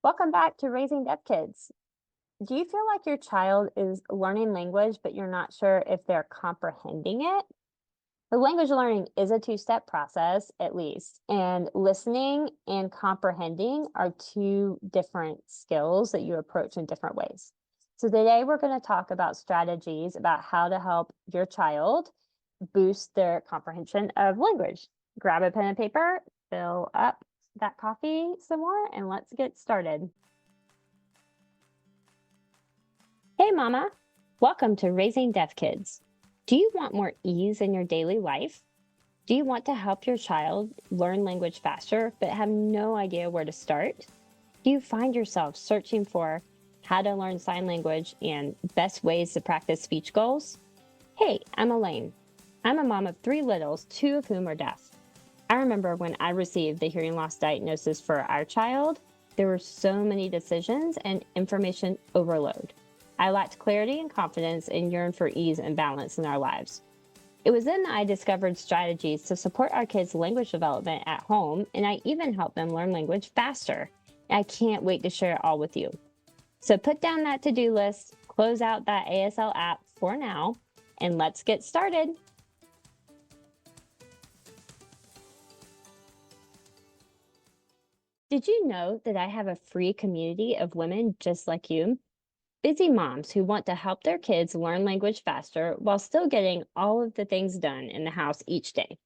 Welcome back to Raising Deaf Kids. Do you feel like your child is learning language, but you're not sure if they're comprehending it? The language learning is a two-step process, at least, and listening and comprehending are two different skills that you approach in different ways. So today we're going to talk about strategies about how to help your child boost their comprehension of language. Grab a pen and paper, fill up that coffee some more, and let's get started. Hey, Mama. Welcome to Raising Deaf Kids. Do you want more ease in your daily life? Do you want to help your child learn language faster but have no idea where to start? Do you find yourself searching for how to learn sign language and best ways to practice speech goals? Hey, I'm Alaine. I'm a mom of 3 littles, 2 of whom are deaf. I remember when I received the hearing loss diagnosis for our child, there were so many decisions and information overload. I lacked clarity and confidence and yearned for ease and balance in our lives. It was then that I discovered strategies to support our kids' language development at home, and I even helped them learn language faster. I can't wait to share it all with you. So put down that to-do list, close out that ASL app for now, and let's get started. Did you know that I have a free community of women just like you? Busy moms who want to help their kids learn language faster while still getting all of the things done in the house each day.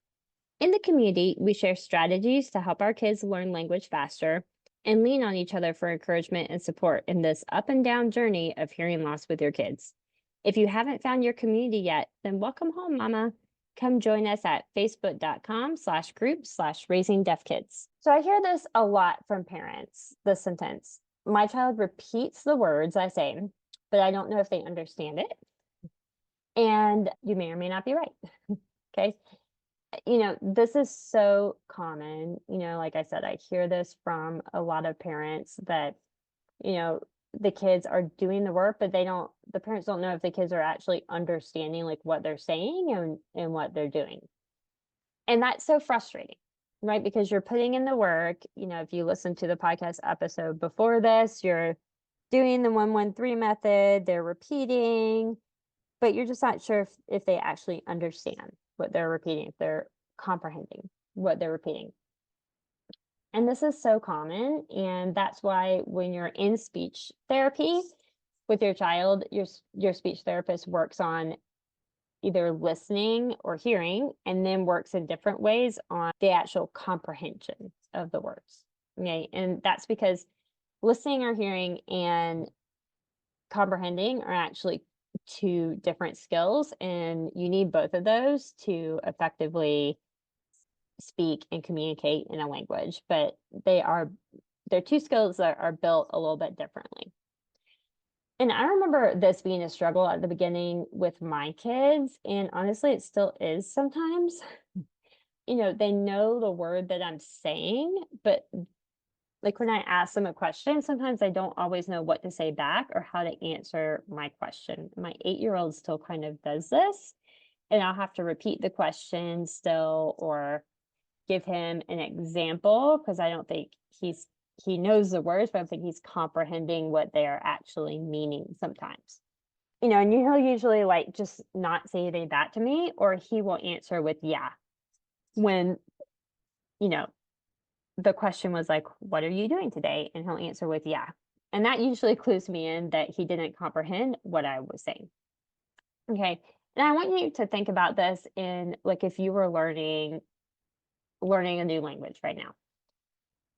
In the community, we share strategies to help our kids learn language faster and lean on each other for encouragement and support in this up and down journey of hearing loss with your kids. If you haven't found your community yet, then welcome home, Mama. Come join us at facebook.com/group/raisingdeafkids. So I hear this a lot from parents, this sentence. My child repeats the words I say, but I don't know if they understand it. And you may or may not be right. Okay. This is so common. Like I said, I hear this from a lot of parents that, the kids are doing the work, but the parents don't know if the kids are actually understanding like what they're saying and what they're doing. And that's so frustrating, right? Because you're putting in the work. If you listen to the podcast episode before this, you're doing the 113 method, they're repeating, but you're just not sure if they actually understand what they're repeating, if they're comprehending what they're repeating. And this is so common. And that's why when you're in speech therapy with your child, your speech therapist works on either listening or hearing, and then works in different ways on the actual comprehension of the words. Okay. And that's because listening or hearing and comprehending are actually 2 different skills, and you need both of those to effectively speak and communicate in a language, but they're 2 skills that are built a little bit differently. And I remember this being a struggle at the beginning with my kids, and honestly, it still is sometimes. They know the word that I'm saying, but like when I ask them a question, sometimes I don't always know what to say back or how to answer my question. My 8-year-old still kind of does this, and I'll have to repeat the question still or give him an example because I don't think he knows the words, but I don't think he's comprehending what they are actually meaning sometimes. And he'll usually like just not say anything back to me, or he will answer with yeah. When, the question was like, what are you doing today? And he'll answer with yeah. And that usually clues me in that he didn't comprehend what I was saying. Okay. And I want you to think about this in like if you were learning a new language right now.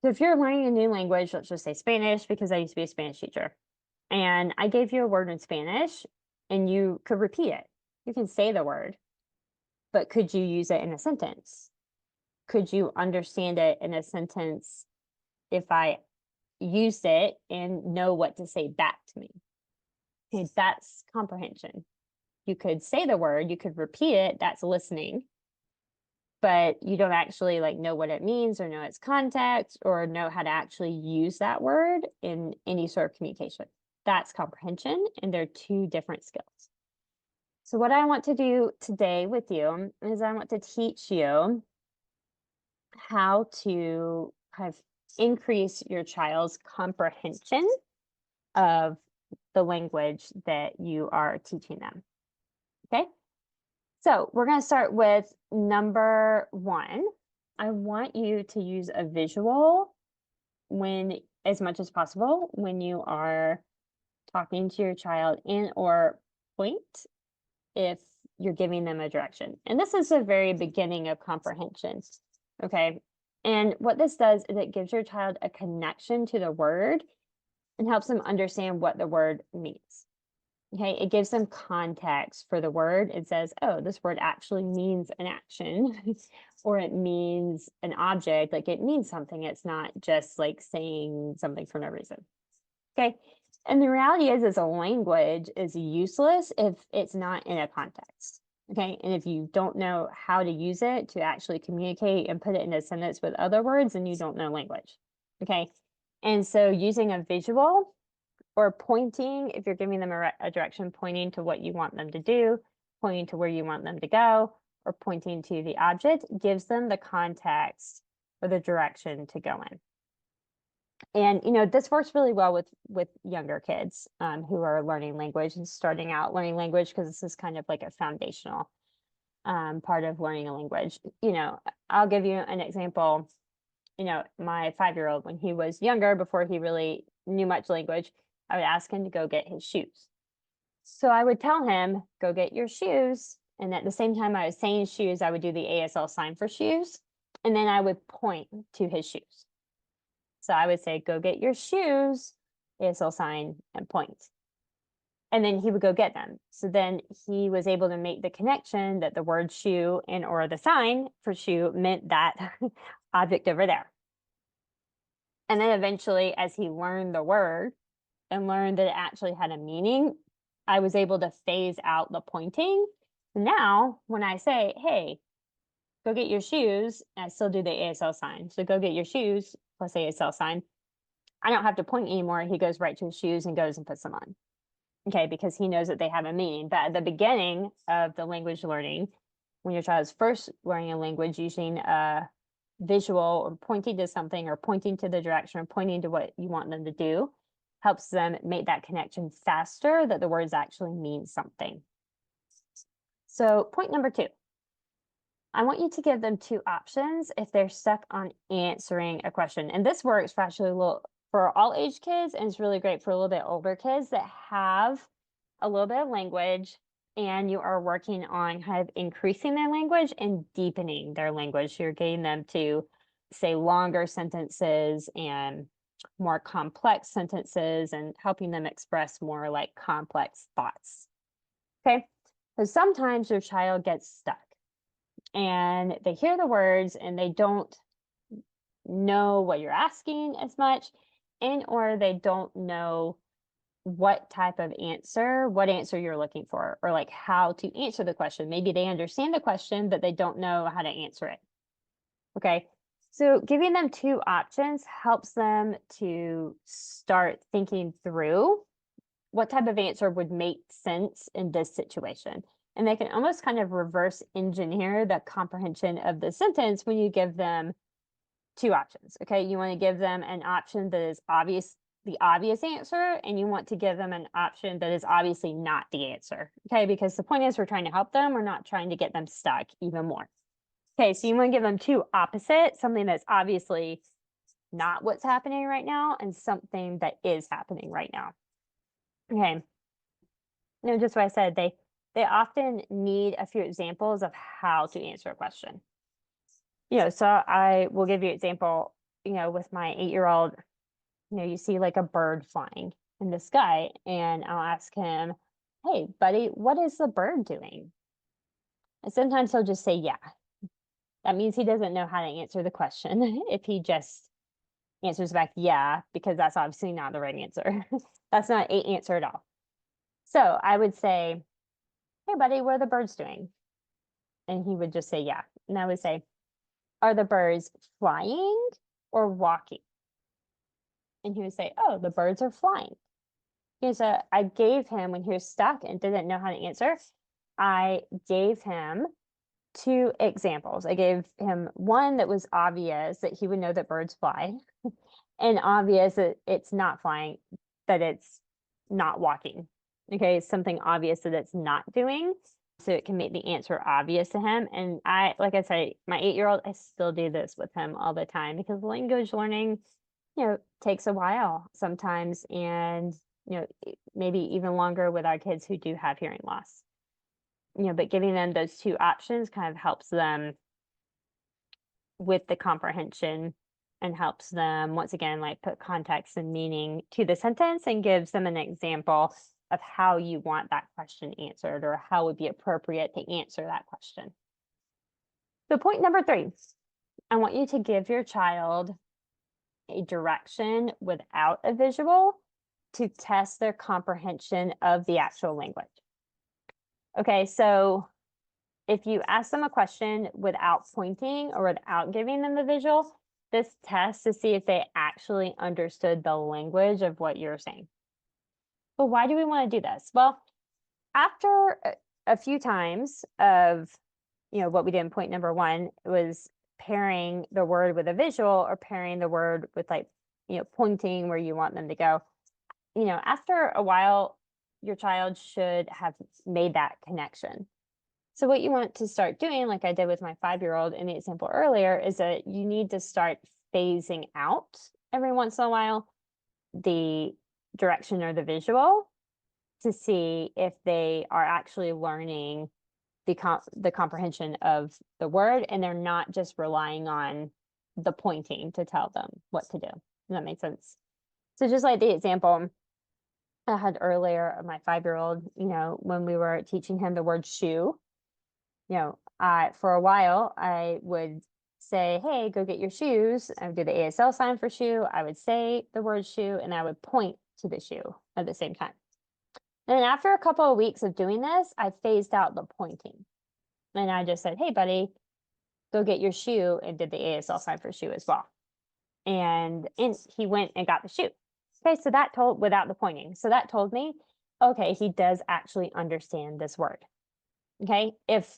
So if you're learning a new language, let's just say Spanish, because I used to be a Spanish teacher, and I gave you a word in Spanish and you could repeat it. You can say the word, but could you use it in a sentence? Could you understand it in a sentence if I used it and know what to say back to me? Okay, that's comprehension. You could say the word, you could repeat it, that's listening, but you don't actually like know what it means or know its context or know how to actually use that word in any sort of communication. That's comprehension, and they're 2 different skills. So what I want to do today with you is I want to teach you how to kind of increase your child's comprehension of the language that you are teaching them. Okay, so we're going to start with number 1. I want you to use a visual as much as possible when you are talking to your child, and or point if you're giving them a direction. And this is the very beginning of comprehension. Okay, and what this does is it gives your child a connection to the word and helps them understand what the word means. Okay, it gives them context for the word. It says, oh, this word actually means an action or it means an object. Like, it means something. It's not just like saying something for no reason. Okay, and the reality is a language is useless if it's not in a context. Okay, and if you don't know how to use it to actually communicate and put it in a sentence with other words, then you don't know language. Okay, and so using a visual or pointing, if you're giving them a direction, pointing to what you want them to do, pointing to where you want them to go, or pointing to the object, gives them the context or the direction to go in. And, you know, this works really well with younger kids who are learning language and starting out learning language, because this is kind of like a foundational part of learning a language. You know, I'll give you an example. You know, my 5-year-old, when he was younger, before he really knew much language, I would ask him to go get his shoes. So I would tell him, go get your shoes. And at the same time I was saying shoes, I would do the ASL sign for shoes. And then I would point to his shoes. So I would say, go get your shoes, ASL sign, and point. And then he would go get them. So then he was able to make the connection that the word shoe and or the sign for shoe meant that object over there. And then eventually, as he learned the word and learned that it actually had a meaning, I was able to phase out the pointing. Now, when I say, hey, go get your shoes, I still do the ASL sign. So go get your shoes plus ASL sign. I don't have to point anymore. He goes right to his shoes and goes and puts them on. Okay, because he knows that they have a meaning. But at the beginning of the language learning, when your child is first learning a language, using a visual or pointing to something or pointing to the direction or pointing to what you want them to do, helps them make that connection faster that the words actually mean something. So point number 2, I want you to give them 2 options if they're stuck on answering a question. And this works for actually for all age kids, and it's really great for a little bit older kids that have a little bit of language and you are working on kind of increasing their language and deepening their language. You're getting them to say longer sentences and more complex sentences and helping them express more like complex thoughts. Okay, so sometimes your child gets stuck and they hear the words and they don't know what you're asking as much, and or they don't know what type of answer, what answer you're looking for, or like how to answer the question. Maybe they understand the question, but they don't know how to answer it. Okay, so giving them 2 options helps them to start thinking through what type of answer would make sense in this situation. And they can almost kind of reverse engineer the comprehension of the sentence when you give them 2 options. Okay, you want to give them an option that is the obvious answer, and you want to give them an option that is obviously not the answer. Okay, because the point is we're trying to help them, we're not trying to get them stuck even more. Okay, so you want to give them 2 opposites, something that's obviously not what's happening right now and something that is happening right now. Okay, you know, just what I said, they often need a few examples of how to answer a question. You know, so I will give you an example, you know, with my 8-year-old, you know, you see like a bird flying in the sky, and I'll ask him, hey, buddy, what is the bird doing? And sometimes he'll just say, yeah. That means he doesn't know how to answer the question if he just answers back, yeah, because that's obviously not the right answer. That's not an answer at all. So I would say, hey, buddy, what are the birds doing? And he would just say, yeah. And I would say, are the birds flying or walking? And he would say, oh, the birds are flying. So I gave him, when he was stuck and didn't know how to answer, I gave him 2 examples. I gave him one that was obvious that he would know that birds fly, and obvious that it's not flying, that it's not walking. Okay, something obvious that it's not doing, so it can make the answer obvious to him. And like I said, my 8-year-old, I still do this with him all the time because language learning, takes a while sometimes, and maybe even longer with our kids who do have hearing loss. But giving them those 2 options kind of helps them with the comprehension and helps them, once again, like put context and meaning to the sentence and gives them an example of how you want that question answered or how would be appropriate to answer that question. So point number 3, I want you to give your child a direction without a visual to test their comprehension of the actual language. Okay, so if you ask them a question without pointing or without giving them the visual, this tests to see if they actually understood the language of what you're saying. But why do we want to do this? Well, after a few times of, what we did in point number 1 was pairing the word with a visual or pairing the word with pointing where you want them to go. After a while, your child should have made that connection. So what you want to start doing, like I did with my 5-year-old in the example earlier, is that you need to start phasing out every once in a while the direction or the visual to see if they are actually learning the comprehension of the word, and they're not just relying on the pointing to tell them what to do. Does that make sense? So just like the example I had earlier of my 5-year-old, when we were teaching him the word shoe, for a while I would say, hey, go get your shoes. I would do the ASL sign for shoe. I would say the word shoe and I would point to the shoe at the same time. And then after a couple of weeks of doing this, I phased out the pointing. And I just said, hey, buddy, go get your shoe, and did the ASL sign for shoe as well. And he went and got the shoe. Okay, so that told, without the pointing. So that told me, okay, he does actually understand this word. Okay, if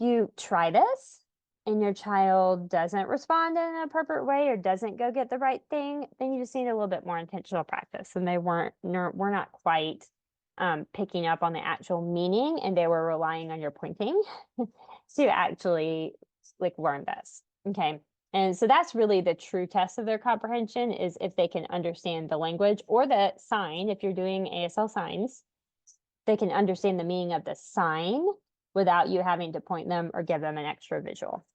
you try this and your child doesn't respond in an appropriate way or doesn't go get the right thing, then you just need a little bit more intentional practice. And we're not quite picking up on the actual meaning, and they were relying on your pointing to actually learn this. Okay. And so that's really the true test of their comprehension, is if they can understand the language or the sign. If you're doing ASL signs, they can understand the meaning of the sign without you having to point them or give them an extra visual.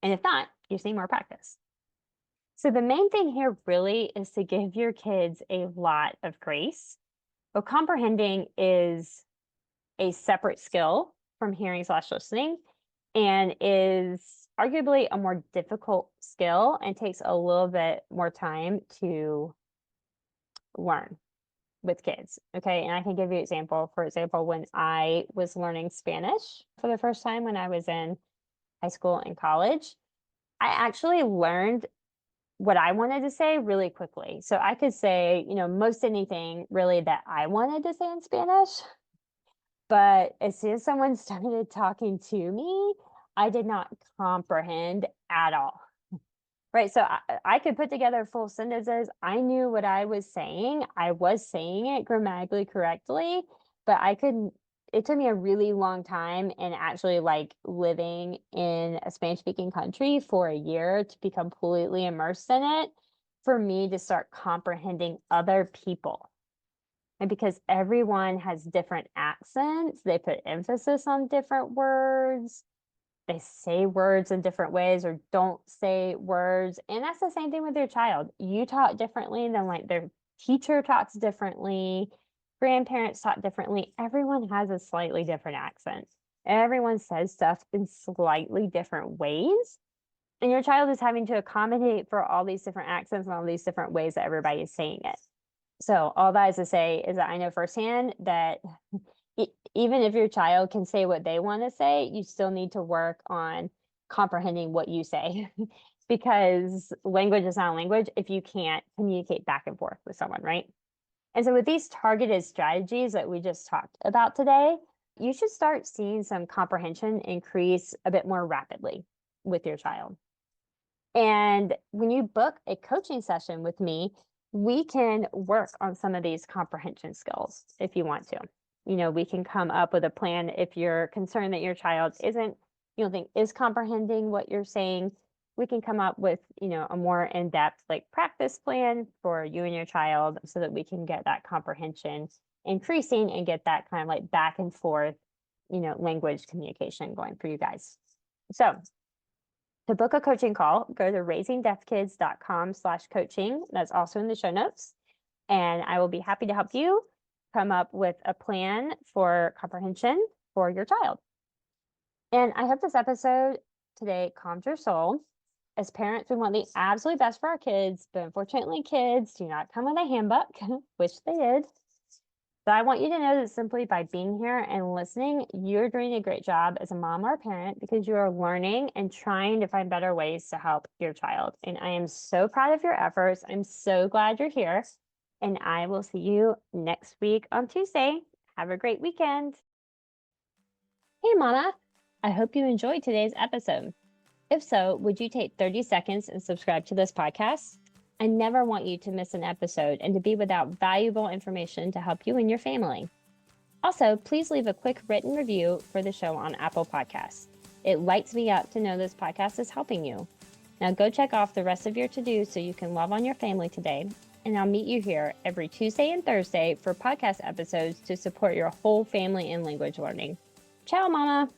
And if not, you see more practice. So the main thing here really is to give your kids a lot of grace. But comprehending is a separate skill from hearing/listening and is arguably a more difficult skill and takes a little bit more time to learn with kids. Okay, and I can give you an example. For example, when I was learning Spanish for the first time when I was in high school and college, I actually learned what I wanted to say really quickly. So I could say, most anything really that I wanted to say in Spanish. But as soon as someone started talking to me, I did not comprehend at all. Right. So I could put together full sentences. I knew what I was saying. I was saying it grammatically correctly, but it took me a really long time, and actually living in a Spanish speaking country for a year to be completely immersed in it, for me to start comprehending other people. And because everyone has different accents, they put emphasis on different words. They say words in different ways or don't say words. And that's the same thing with your child. You talk differently than their teacher talks differently. Grandparents talk differently. Everyone has a slightly different accent. Everyone says stuff in slightly different ways. And your child is having to accommodate for all these different accents and all these different ways that everybody is saying it. So all that is to say is that I know firsthand that even if your child can say what they want to say, you still need to work on comprehending what you say because language is not a language if you can't communicate back and forth with someone, right? And so with these targeted strategies that we just talked about today, you should start seeing some comprehension increase a bit more rapidly with your child. And when you book a coaching session with me, we can work on some of these comprehension skills if you want to. We can come up with a plan if you're concerned that your child is comprehending what you're saying. We can come up with, a more in-depth practice plan for you and your child so that we can get that comprehension increasing and get that kind of back and forth, language communication going for you guys. So to book a coaching call, go to raisingdeafkids.com/coaching. That's also in the show notes. And I will be happy to help you come up with a plan for comprehension for your child. And I hope this episode today calmed your soul. As parents, we want the absolute best for our kids, but unfortunately, kids do not come with a handbook. Wish they did. But I want you to know that simply by being here and listening, you're doing a great job as a mom or a parent because you are learning and trying to find better ways to help your child. And I am so proud of your efforts. I'm so glad you're here. And I will see you next week on Tuesday. Have a great weekend. Hey, Mama. I hope you enjoyed today's episode. If so, would you take 30 seconds and subscribe to this podcast? I never want you to miss an episode and to be without valuable information to help you and your family. Also, please leave a quick written review for the show on Apple Podcasts. It lights me up to know this podcast is helping you. Now go check off the rest of your to-dos so you can love on your family today. And I'll meet you here every Tuesday and Thursday for podcast episodes to support your whole family in language learning. Ciao, Mama.